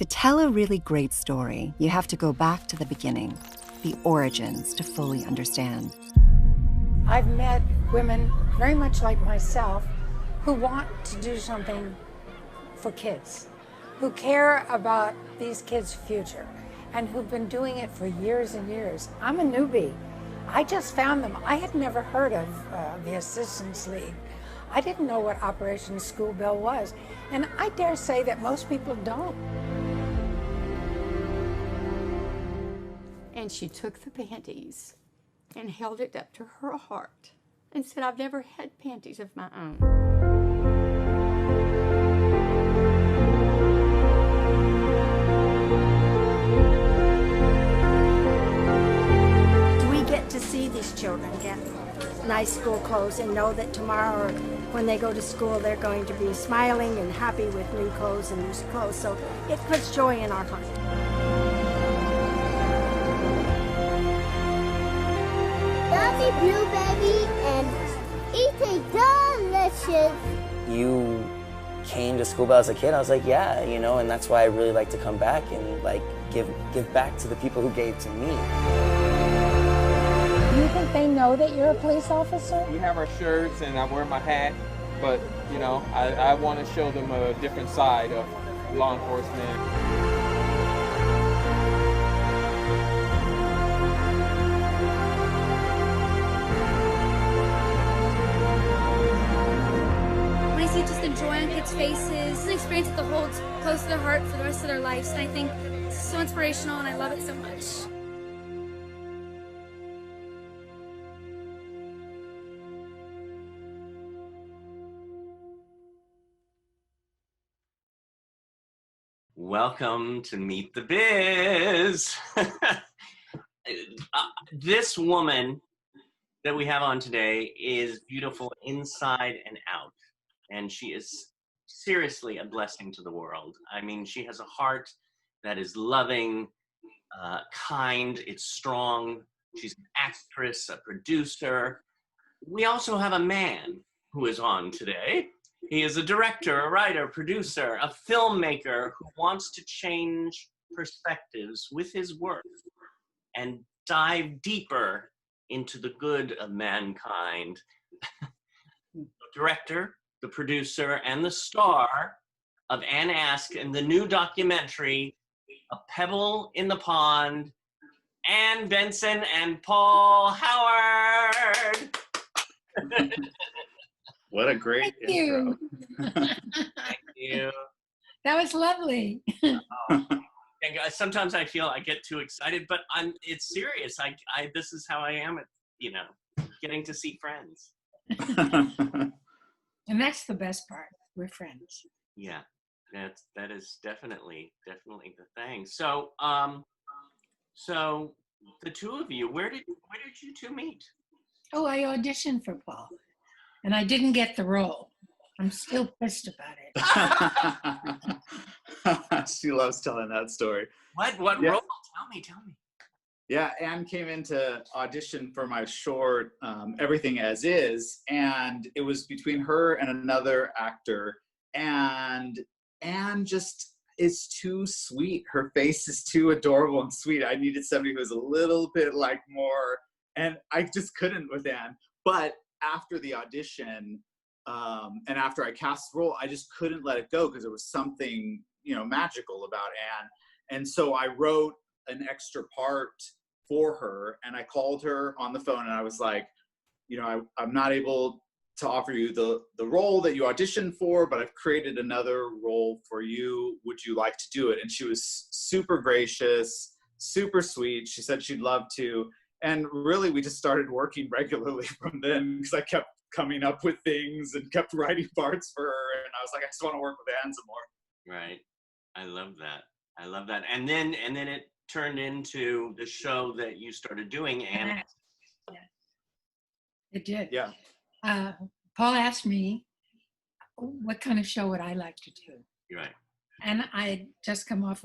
tell a really great story, you have to go back to the beginning, the origins, to fully understand. I've met women very much like myself who want to do something for kids, who care about these kids' future, and who've been doing it for years and years. I'm a newbie. I just found them. I had never heard of the Assistance League. I didn't know what Operation School Bell was, and I dare say that most people don't. And she took the panties and held it up to her heart and said, "I've never had panties of my own." We get to see these children get nice school clothes and know that tomorrow when they go to school they're going to be smiling and happy with new clothes and new clothes. So it puts joy in our heart. Yummy blueberry and eating delicious. You came to School Bell as a kid. I was like, yeah, you know, and that's why I really like to come back and like give back to the people who gave to me. Do you think they know that you're a police officer? We have our shirts and I wear my hat, but you know, I want to show them a different side of law enforcement. When I see just the joy on kids' faces, it's an experience that they'll hold close to their heart for the rest of their lives, and I think it's so inspirational and I love it so much. Welcome to Meet the Biz. This woman that we have on today is beautiful inside and out, and she is seriously a blessing to the world. I mean, she has a heart that is loving, kind, it's strong. She's an actress, a producer. We also have a man who is on today. He is a director, a writer, producer, a filmmaker who wants to change perspectives with his work and dive deeper into the good of mankind. The director, the producer, and the star of Ann Ask and the new documentary, A Pebble in the Pond, Ann Benson and Paul Howard. What a great intro. Thank you. That was lovely. And sometimes I feel I get too excited, but it's serious. This is how I am at, you know, getting to see friends. And that's the best part. We're friends. Yeah, that is definitely the thing. So, so the two of you, where did you two meet? Oh, I auditioned for Paul, and I didn't get the role. I'm still pissed about it. She loves telling that story. What Yeah. role? Tell me. Yeah, Anne came in to audition for my short, Everything As Is, and it was between her and another actor, and Anne just is too sweet. Her face is too adorable and sweet. I needed somebody who was a little bit like more, and I just couldn't with Anne. But after the audition, and after I cast the role, I just couldn't let it go because there was something, you know, magical about Anne. And so I wrote an extra part for her, and I called her on the phone and I was like, you know, I'm not able to offer you the role that you auditioned for, but I've created another role for you. Would you like to do it? And she was super gracious, super sweet. She said she'd love to. And really, we just started working regularly from then because I kept coming up with things and kept writing parts for her. And I was like, I just want to work with Anne some more. Right. I love that. And then it turned into the show that you started doing, Anne. Yeah. It did. Yeah. Paul asked me, what kind of show would I like to do? Right. And I had just come off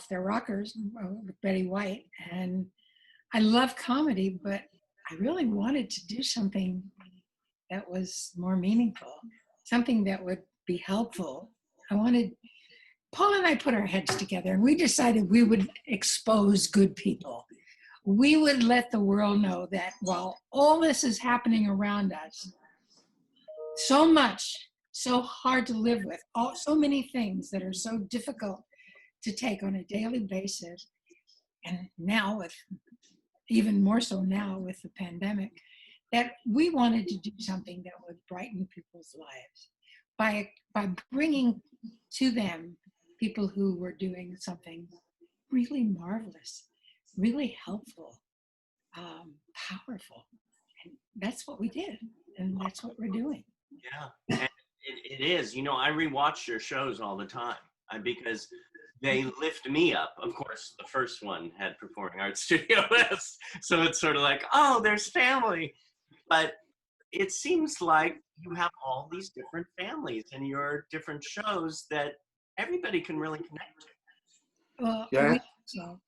their Rockers with Betty White, and I love comedy, but I really wanted to do something that was more meaningful, something that would be helpful. I wanted Paul and I put our heads together and we decided we would expose good people. We would let the world know that while all this is happening around us, so much, so hard to live with, so many things that are so difficult to take on a daily basis, and now with, even more so now with the pandemic, that we wanted to do something that would brighten people's lives by bringing to them people who were doing something really marvelous, really helpful, powerful. And that's what we did, and that's what we're doing. Yeah, and it is. You know, I rewatch your shows all the time because they lift me up. Of course, the first one had Performing Arts Studio West, so it's sort of like, oh, there's family. But it seems like you have all these different families in your different shows that everybody can really connect to. Well, Yeah. so.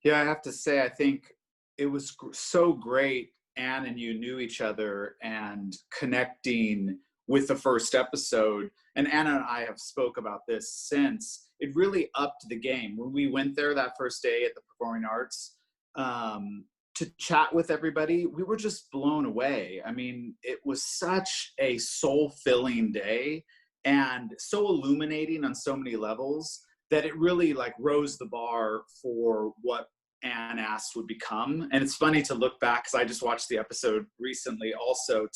Yeah, I have to say, I think it was so great. Anne and you knew each other and connecting with the first episode. And Anna and I have spoke about this since. It really upped the game. When we went there that first day at the Performing Arts to chat with everybody, we were just blown away. I mean, it was such a soul-filling day and so illuminating on so many levels that it really like rose the bar for what Anne asked would become. And it's funny to look back because I just watched the episode recently also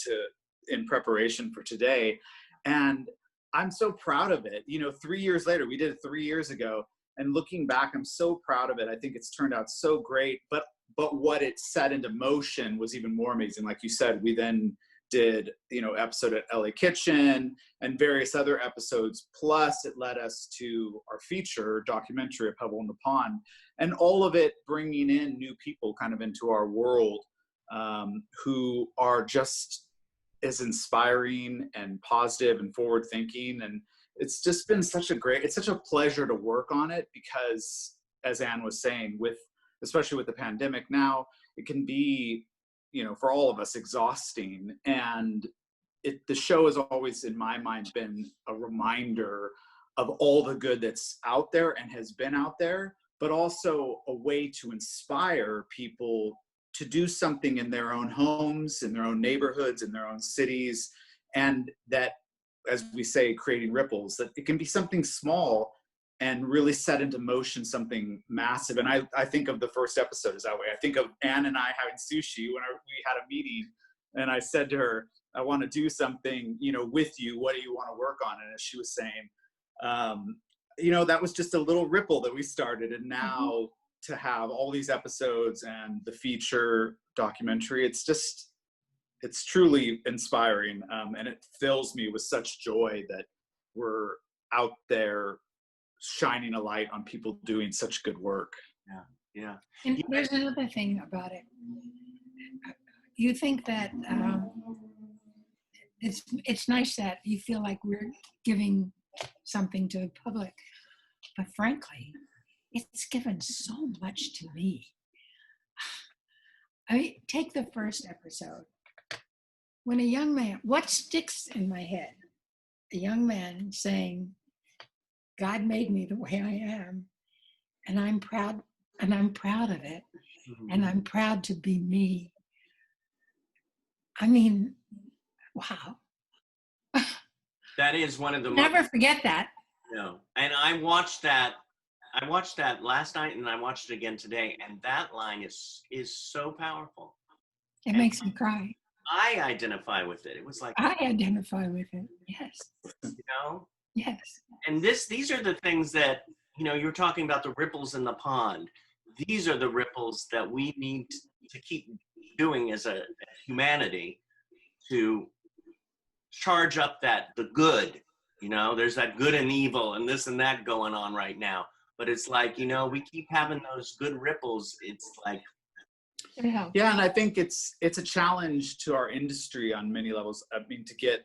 in preparation for today. And I'm so proud of it. You know, 3 years later, we did it 3 years ago. And looking back, I'm so proud of it. I think it's turned out so great. But what it set into motion was even more amazing. Like you said, we then did, you know, episode at LA Kitchen and various other episodes. Plus it led us to our feature documentary, A Pebble in the Pond, and all of it bringing in new people kind of into our world who are just as inspiring and positive and forward thinking. And it's just been it's such a pleasure to work on it because, as Anne was saying, especially with the pandemic now, it can be, you know, for all of us, exhausting. And the show has always, in my mind, been a reminder of all the good that's out there and has been out there, but also a way to inspire people to do something in their own homes, in their own neighborhoods, in their own cities. And that, as we say, creating ripples, that it can be something small and really set into motion something massive. And I think of the first episode as that way. I think of Anne and I having sushi when we had a meeting, and I said to her, I want to do something, you know, with you. What do you want to work on? And as she was saying, you know, that was just a little ripple that we started. And now to have all these episodes and the feature documentary, it's truly inspiring. And it fills me with such joy that we're out there shining a light on people doing such good work. Yeah. And there's another thing about it. You think that it's nice that you feel like we're giving something to the public, but frankly, it's given so much to me. I mean, take the first episode. When a young man, what sticks in my head? A young man saying, God made me the way I am, and I'm proud of it, and I'm proud to be me. I mean, wow. That is one of the Never forget that. No, and I watched that last night, and I watched it again today, and that line is so powerful. It makes me cry. I identify with it. It was like, I identify with it. Yes. You know? Yes. And these are the things that, you know, you're talking about the ripples in the pond. These are the ripples that we need to keep doing as a humanity to charge up the good. You know, there's that good and evil and this and that going on right now. But it's like, you know, we keep having those good ripples. It's like, yeah, and I think it's a challenge to our industry on many levels. I mean, to get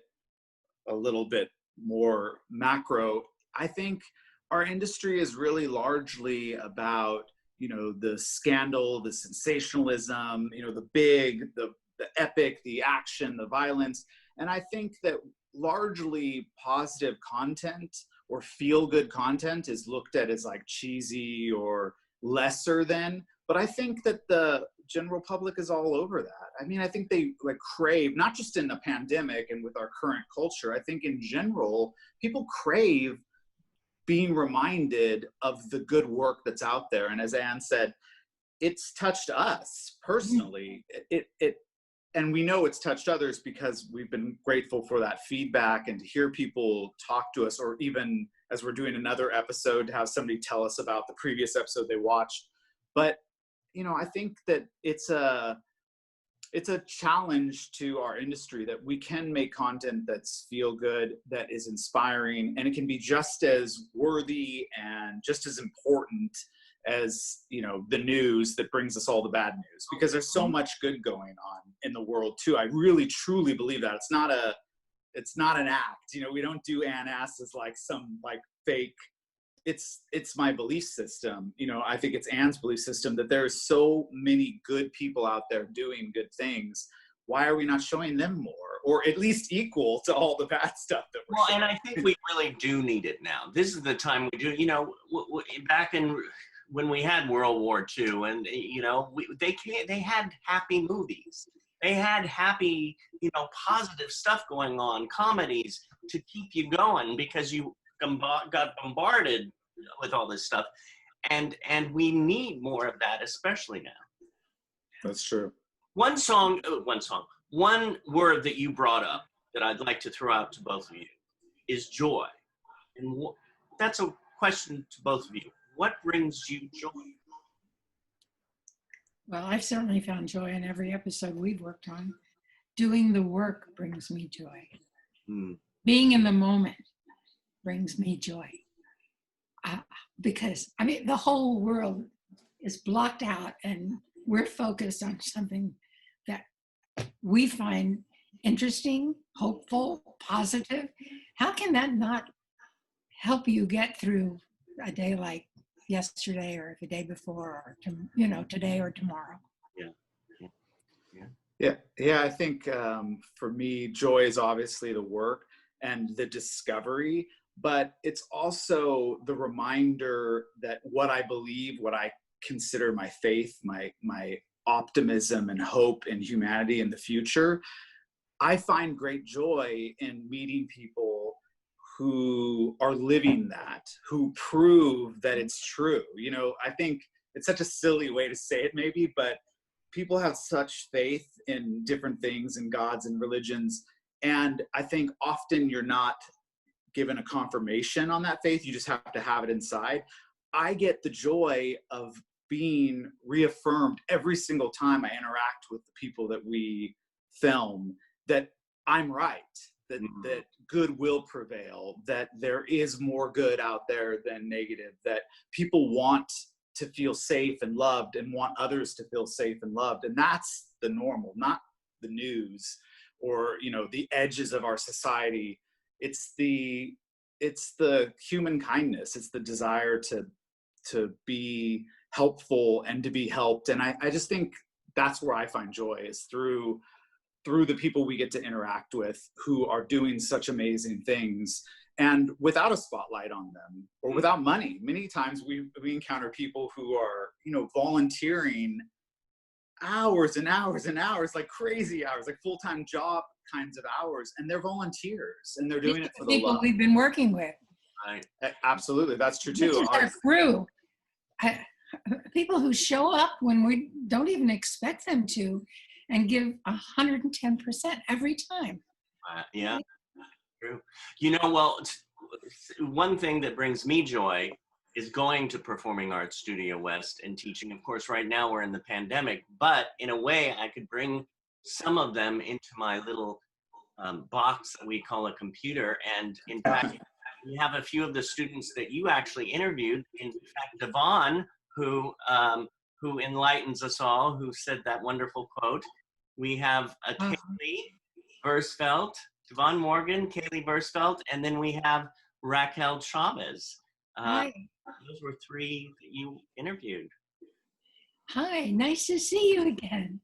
a little bit more macro, I think our industry is really largely about, you know, the scandal, the sensationalism, you know, the big, the epic, the action, the violence. And I think that largely positive content or feel good content is looked at as like cheesy or lesser than. But I think that the general public is all over that. I mean, I think they like crave, not just in the pandemic and with our current culture, I think in general, people crave being reminded of the good work that's out there. And as Anne said, it's touched us personally. And we know it's touched others because we've been grateful for that feedback and to hear people talk to us, or even as we're doing another episode, to have somebody tell us about the previous episode they watched. But, you know, I think that it's a challenge to our industry that we can make content that's feel good, that is inspiring, and it can be just as worthy and just as important as, you know, the news that brings us all the bad news, because there's so much good going on in the world too. I really truly believe that it's not an act. You know, we don't do Ann Ass as like some like fake. It's my belief system. You know, I think it's Anne's belief system that there's so many good people out there doing good things. Why are we not showing them more, or at least equal to all the bad stuff that we're showing? And I think we really do need it now. This is the time we do. You know, back in when we had World War II, and you know, they had happy movies. They had happy, you know, positive stuff going on, comedies to keep you going because you got bombarded with all this stuff, and we need more of that, especially now. That's true. One word that you brought up that I'd like to throw out to both of you is joy, and that's a question to both of you. What brings you joy? Well, I've certainly found joy in every episode we've worked on. Doing the work brings me joy. Being in the moment brings me joy. Because, I mean, the whole world is blocked out and we're focused on something that we find interesting, hopeful, positive. How can that not help you get through a day like yesterday or the day before, or you know, today or tomorrow? Yeah. I think for me, joy is obviously the work and the discovery, but it's also the reminder that what I believe, what I consider my faith, my optimism and hope in humanity in the future, I find great joy in meeting people who are living that, who prove that it's true. You know, I think it's such a silly way to say it maybe, but people have such faith in different things and gods and religions. And I think often you're not given a confirmation on that faith. You just have to have it inside. I get the joy of being reaffirmed every single time I interact with the people that we film that I'm right, that good will prevail, that there is more good out there than negative, that people want to feel safe and loved and want others to feel safe and loved. And that's the normal, not the news or, you know, the edges of our society. It's the human kindness. It's the desire to be helpful and to be helped. And I just think that's where I find joy, is through the people we get to interact with who are doing such amazing things and without a spotlight on them or without money. Many times we encounter people who are, you know, volunteering hours and hours and hours, like crazy hours, like full-time job kinds of hours, and they're volunteers and they're doing it for the people love. We've been working with. Right. Absolutely, that's true too. This is our crew. People who show up when we don't even expect them to, and give 110% every time. Yeah, true. You know, well, one thing that brings me joy is going to Performing Arts Studio West and teaching. Of course, right now we're in the pandemic, but in a way I could bring some of them into my little box that we call a computer. And in fact, we have a few of the students that you actually interviewed. In fact, Devon, who enlightens us all, who said that wonderful quote. We have Kaylee Bursfeld, Devon Morgan, Kaylee Bursfeld, and then we have Raquel Chavez. Those were three that you interviewed. Hi, nice to see you again.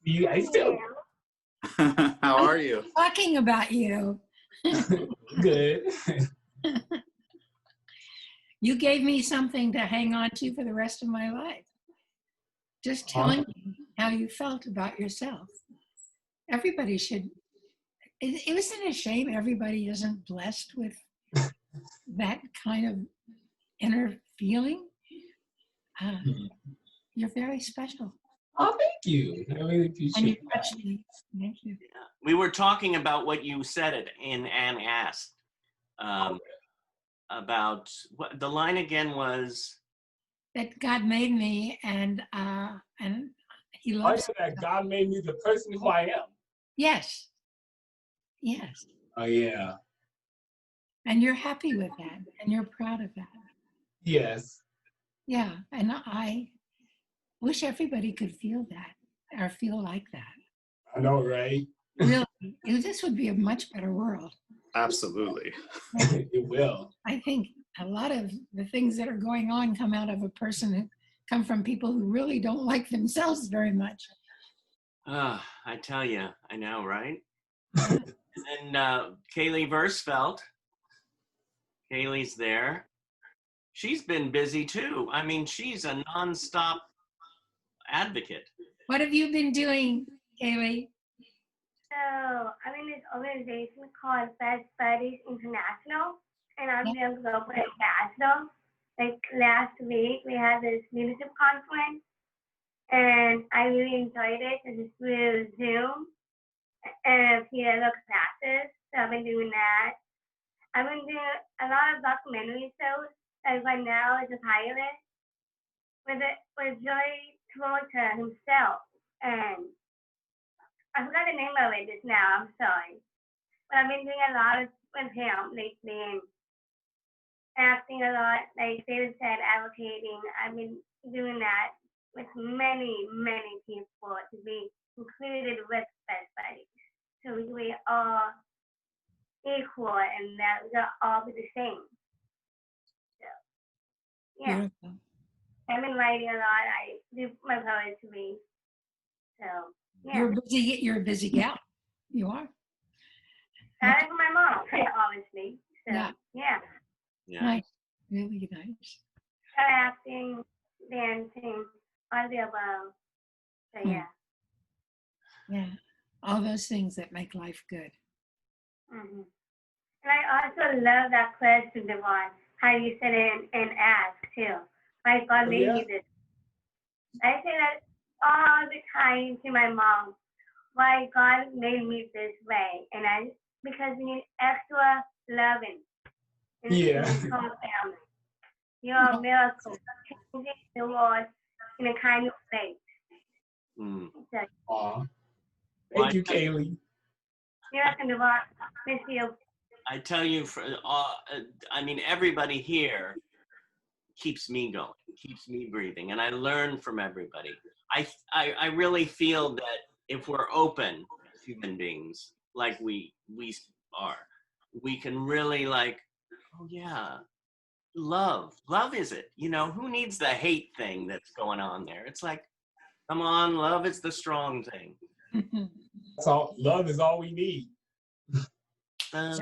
You guys too. How are you? Talking about you. Good. You gave me something to hang on to for the rest of my life. Just telling me how you felt about yourself. Everybody should. It isn't a shame everybody isn't blessed with that kind of inner feeling. You're very special. Oh, thank you. I really appreciate And you that. touched me. Thank you. We were talking about what you said in Anne Asked. About what the line again was. That God made me, and He loves. That God made me the person who I am. Yes. Yes. Oh yeah. And you're happy with that, and you're proud of that. Yes. Yeah, and I wish everybody could feel that or feel like that. I know, right? Really, this would be a much better world. Absolutely. It will. I think a lot of the things that are going on come out of a person who come from people who really don't like themselves very much. I tell you, I know, right? And Kaylee Versfeld. Kaylee's there. She's been busy too. I mean, she's a nonstop advocate. What have you been doing, Kaylee? So I'm in this organization called Best Buddies International, and I'm the global ambassador. Like last week, we had this leadership conference, and I really enjoyed it. It's just through Zoom and a few other classes. So I've been doing that. I've been doing a lot of documentary shows. Like right now, it's a pilot with Joy Travolta himself, and I forgot the name of it just now, I'm sorry. But I've been doing a lot with him lately and acting a lot, like David said, advocating. I've been doing that with many, many people to be included with Best Buddies. So we are equal and that we are all the same. So, yeah. Beautiful. I've been writing a lot. I do my poetry. So, yeah. You're a busy gal. You are. That is my mom, obviously. So, yeah. Nice. Really nice. Acting, dancing, all the above. So, yeah. Yeah. All those things that make life good. Mm-hmm. And I also love that question, Devon, how you said it and ask, too. Like, God made you this. I say that all the time to my mom. Why God made me this way, and because you need extra loving in this whole family. You're a miracle, changing the world in a kind of way. Aw. Thank you, Kaylee. You're welcome, Devon. Miss you. I tell you, I mean, everybody here keeps me going, keeps me breathing, and I learn from everybody. I really feel that if we're open as human beings, like we are, we can really oh yeah, love is it. You know, who needs the hate thing that's going on there? It's like, come on, love is the strong thing. That's all. Love is all we need. Well,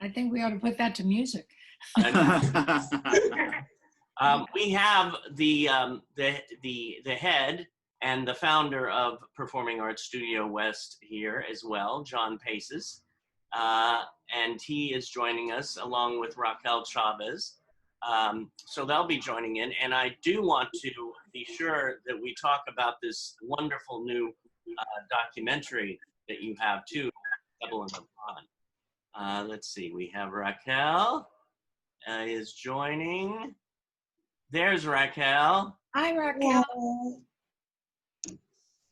I think we ought to put that to music. We have the head and the founder of Performing Arts Studio West here as well, John Paces, and he is joining us along with Raquel Chavez. So they'll be joining in, and I do want to be sure that we talk about this wonderful new documentary that you have too, Double in the Pond. Let's see, we have Raquel is joining. There's Raquel. Hi, Raquel.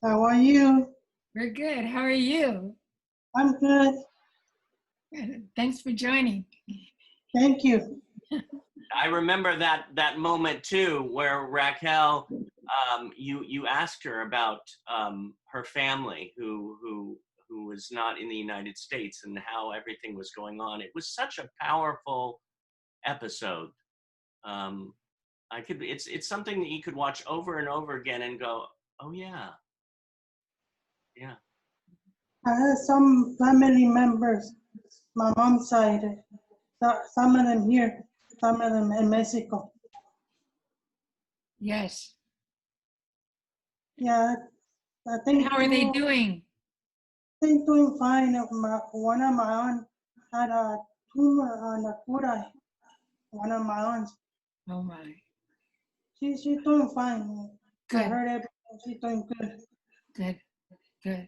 How are you? We're good. How are you? I'm good. Thanks for joining. Thank you. I remember that moment too, where Raquel, you asked her about her family who was not in the United States and how everything was going on. It was such a powerful episode. It's something that you could watch over and over again and go, oh yeah. I have some family members, my mom's side, some of them here, some of them in Mexico. Yes. Yeah, I think. How are they doing? They're doing fine. One of my aunts had a tumor on the foot eye. One of my aunts. Oh my. She's doing fine. Good. I heard everything. She's doing good. Good. Good.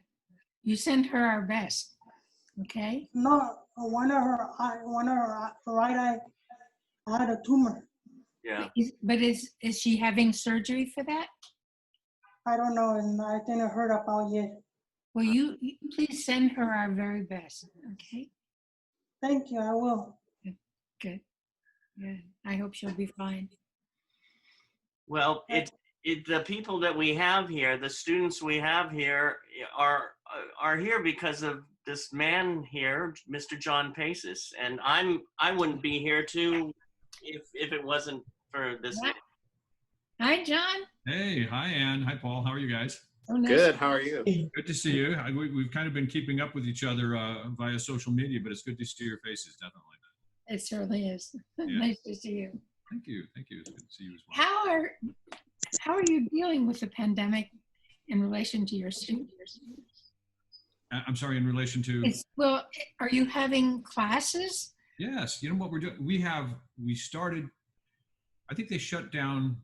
You send her our best. Okay? No, one of her right eye had a tumor. Yeah. But is she having surgery for that? I don't know, and I didn't heard about yet. Well, you please send her our very best. Okay? Thank you. I will. Good. Yeah. I hope she'll be fine. Well, the people that we have here, the students we have here, are here because of this man here, Mr. John Paces, and I wouldn't be here too if it wasn't for this. Hi, John. Hey, hi, Ann. Hi, Paul. How are you guys? Oh, nice. Good. How are you? Good to see you. We've kind of been keeping up with each other via social media, but it's good to see your faces, definitely. It certainly is. Yeah. Nice to see you. Thank you. Thank you. It's good to see you as well. How are you dealing with the pandemic in relation to your students? I'm sorry, in relation to? Well, are you having classes? Yes. You know what we're doing? We started, I think they shut down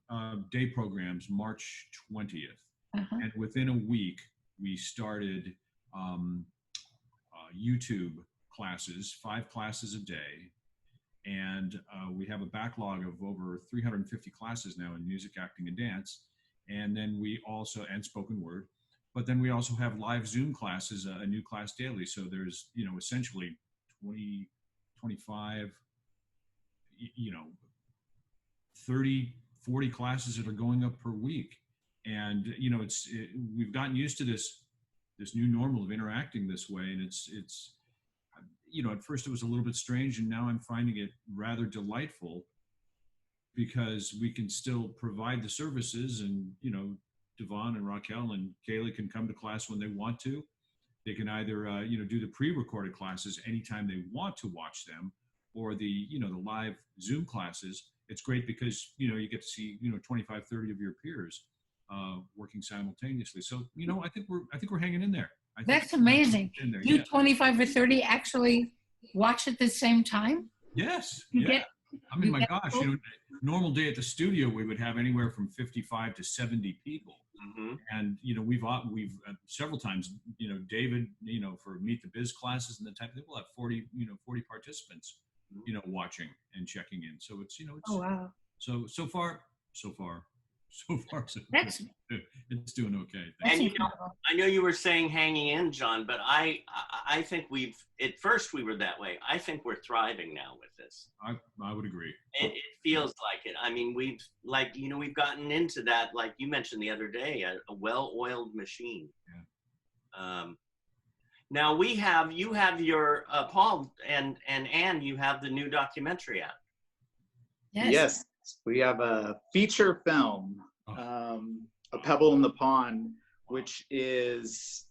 day programs March 20th. And within a week, we started YouTube classes, 5 classes a day. And we have a backlog of over 350 classes now in music, acting, and dance. And then we also, and spoken word, but then we also have live Zoom classes, a new class daily. So there's, essentially 20, 25, 30, 40 classes that are going up per week. And, we've gotten used to this new normal of interacting this way. And it's, at first it was a little bit strange, and now I'm finding it rather delightful because we can still provide the services, and, Devon and Raquel and Kaylee can come to class when they want to. They can either, do the pre-recorded classes anytime they want to watch them, or the live Zoom classes. It's great because, you get to see, 25, 30 of your peers working simultaneously. So, I think we're hanging in there. That's amazing. You 25 or 30 actually watch at the same time? Yes. Yeah. My gosh, normal day at the studio, we would have anywhere from 55 to 70 people. Mm-hmm. And, we've several times, David, for Meet the Biz classes and the type, we'll have 40 participants, watching and checking in. So it's, oh, wow. So far, so that's it's doing okay. And I know you were saying hanging in, John, but I think at first we were that way. I think we're thriving now with this. I would agree. It feels like it. I mean, we've gotten into that, like you mentioned the other day, a well-oiled machine. Yeah. Now you have your Paul and Ann, you have the new documentary out. Yes. We have a feature film, A Pebble in the Pond, which is,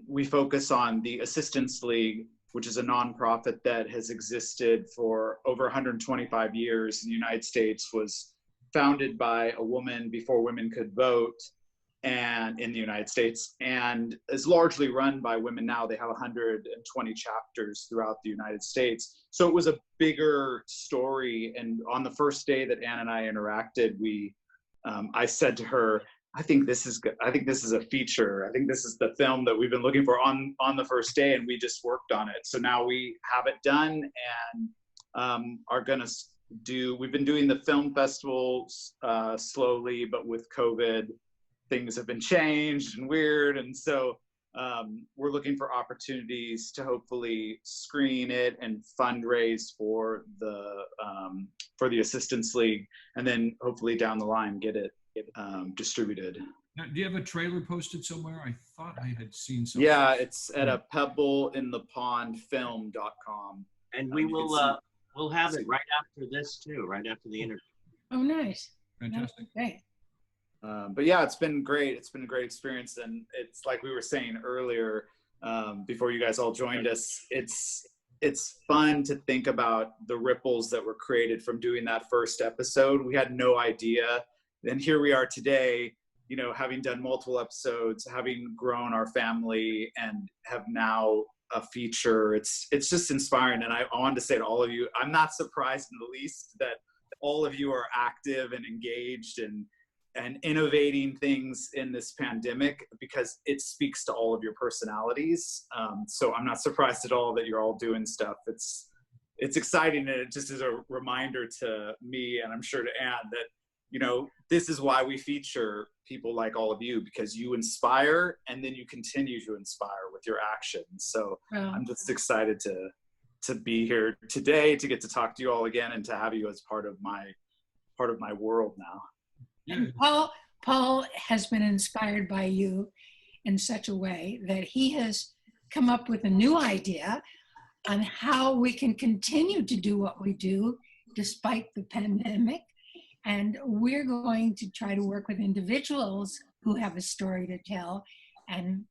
we focus on the Assistance League, which is a nonprofit that has existed for over 125 years in the United States, was founded by a woman before women could vote, and in the United States, and is largely run by women now. They have 120 chapters throughout the United States. So it was a bigger story. And on the first day that Ann and I interacted, I said to her, I think this is good. I think this is a feature. I think this is the film that we've been looking for on the first day, and we just worked on it. So now we have it done, and are gonna we've been doing the film festivals slowly, but with COVID, things have been changed and weird. And so we're looking for opportunities to hopefully screen it and fundraise for the Assistance League, and then hopefully down the line get it distributed. Now, do you have a trailer posted somewhere? I thought I had seen something. Yeah, it's at a pebbleinthepondfilm.com. And we will we'll have it right after this too, right after the interview. Oh, nice. Fantastic. Okay. But yeah, it's been great. It's been a great experience. And it's like we were saying earlier, before you guys all joined us. It's fun to think about the ripples that were created from doing that first episode. We had no idea. And here we are today, you know, having done multiple episodes, having grown our family, and have now a feature. It's just inspiring. And I wanted to say to all of you, I'm not surprised in the least that all of you are active and engaged and innovating things in this pandemic, because it speaks to all of your personalities. So I'm not surprised at all that you're all doing stuff. It's exciting, and it just is a reminder to me, and I'm sure to Anne, that, you know, this is why we feature people like all of you, because you inspire and then you continue to inspire with your actions. So I'm just excited to be here today, to get to talk to you all again, and to have you as part of my world now. And Paul has been inspired by you in such a way that he has come up with a new idea on how we can continue to do what we do despite the pandemic. And we're going to try to work with individuals who have a story to tell and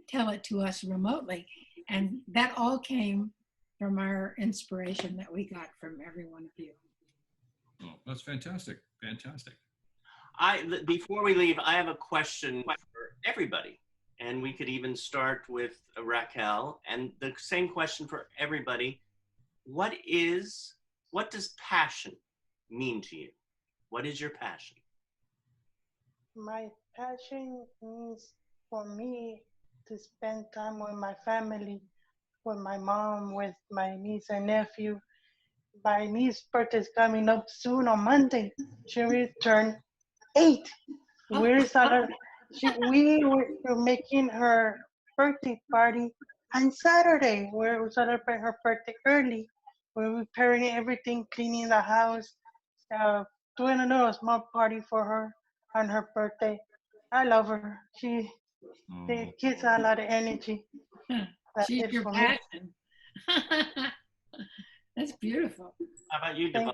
tell it to us remotely. And that all came from our inspiration that we got from every one of you. Oh, that's fantastic. Fantastic. Before we leave, I have a question for everybody. And we could even start with Raquel. And the same question for everybody. What does passion mean to you? What is your passion? My passion means for me to spend time with my family, with my mom, with my niece and nephew. My niece's birthday is coming up soon on Monday. She will turn 8. We're making her birthday party on Saturday. We'll celebrate her birthday early. We're preparing everything, cleaning the house, doing a little small party for her on her birthday. I love her. She gives a lot of energy. She's your passion. That's beautiful. How about you, Devon?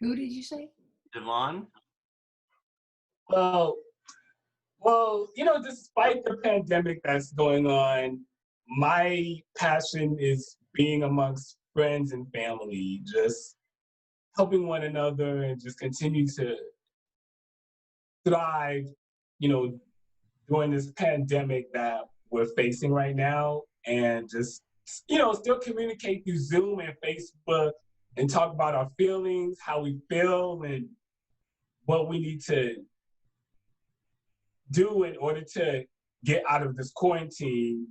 Who did you say? Devon? Well, you know, despite the pandemic that's going on, my passion is being amongst friends and family, just helping one another and just continue to thrive, you know, during this pandemic that we're facing right now, and just, you know, still communicate through Zoom and Facebook and talk about our feelings, how we feel, and what we need to do in order to get out of this quarantine.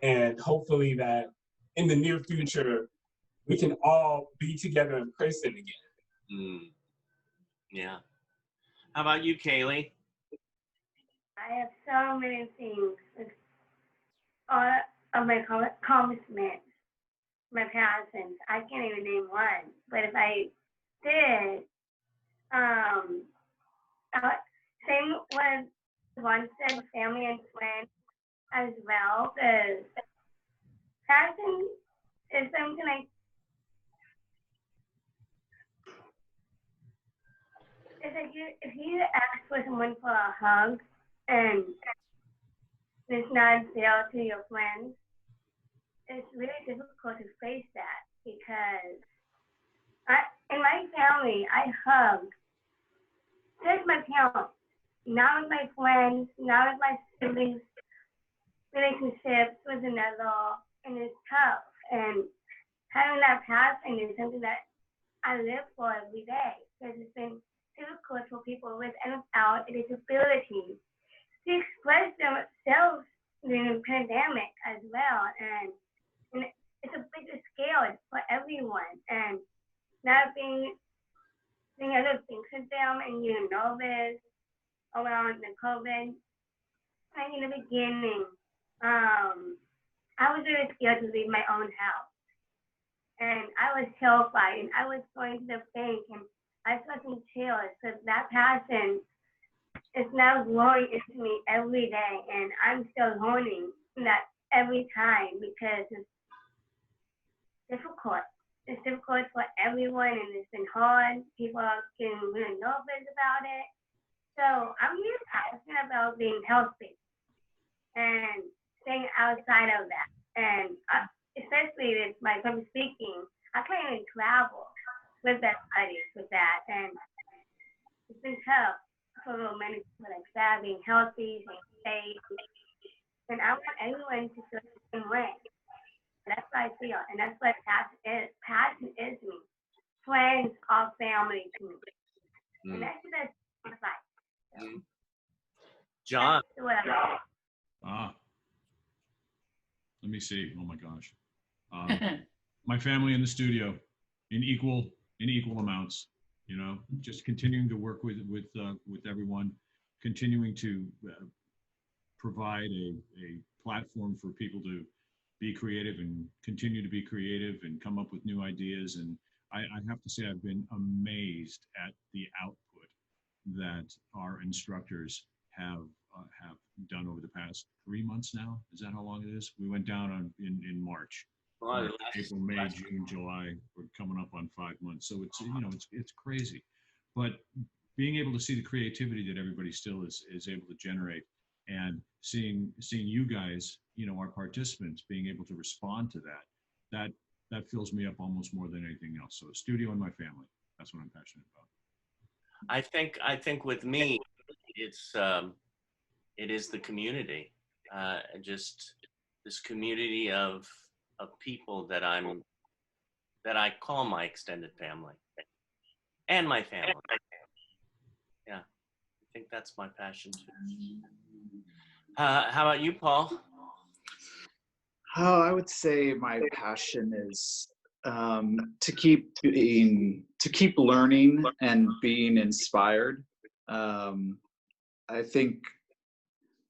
And hopefully that in the near future, we can all be together in person again. Yeah. How about you, Kaylee? I have so many things. All of my accomplishments, my passions. I can't even name one. But if I did, same with one said, family and friends as well. Because passion is something it's like if you ask for someone for a hug and it's not there to your friends, it's really difficult to face that, because in my family, I hug just my parents, not with my friends, not with my siblings, relationships with another, and it's tough. And having that passion is something that I live for every day, because it's been difficult for people with and without a disability to express themselves during the pandemic as well. And it's a bigger scale for everyone. And not being able to think of them and you're nervous around the COVID. Like in the beginning, I was really scared to leave my own house. And I was terrified, and I was going to the bank, and I saw some chills. So that passion is now growing into me every day, and I'm still learning that every time, because it's difficult. It's difficult for everyone, and it's been hard. People are getting really nervous about it. So I'm really passionate about being healthy and staying outside of that. And especially with my public speaking, I can't even travel with that studies with that. And it's been tough for many people like that, being healthy, being safe. And I want everyone to feel the same way. That's what I feel. And that's what passion is. Passion is me. Friends are family to me. And that's the best life. So, John. that's what I Let me see. Oh my gosh. My family in the studio in equal amounts, you know, just continuing to work with everyone, continuing to provide a platform for people to be creative and continue to be creative and come up with new ideas. And I have to say, I've been amazed at the output that our instructors have done over the past 3 months now. Is that how long it is? We went down in March. April, May, June, July. We're coming up on 5 months. So it's, you know, it's crazy. But being able to see the creativity that everybody still is able to generate, and seeing you guys, you know, our participants, being able to respond to that fills me up almost more than anything else. So studio and my family, that's what I'm passionate about. I think with me, it is the community, just this community of people that I call my extended family and my family. Yeah, I think that's my passion too. How about you, Paul? Oh, I would say my passion is to keep learning and being inspired. I think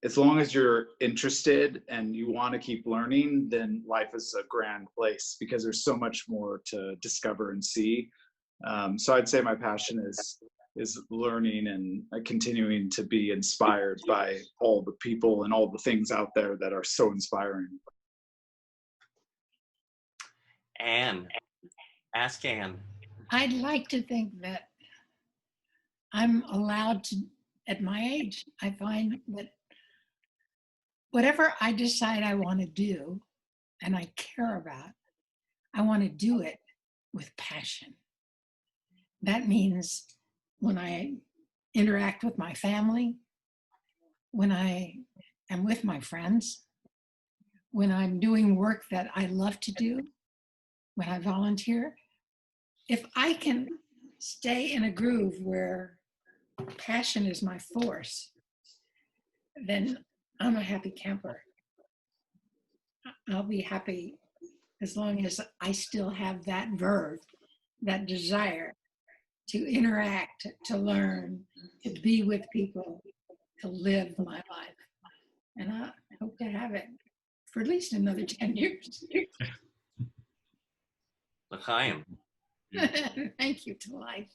as long as you're interested and you want to keep learning, then life is a grand place because there's so much more to discover and see. So I'd say my passion is learning and continuing to be inspired by all the people and all the things out there that are so inspiring. Anne, ask Anne. I'd like to think that I'm allowed to, at my age, I find that whatever I decide I want to do and I care about, I want to do it with passion. That means when I interact with my family, when I am with my friends, when I'm doing work that I love to do, when I volunteer, if I can stay in a groove where passion is my force, then I'm a happy camper. I'll be happy as long as I still have that verve, that desire to interact, to learn, to be with people, to live my life. And I hope to have it for at least another 10 years. L'chaim. Thank you to life.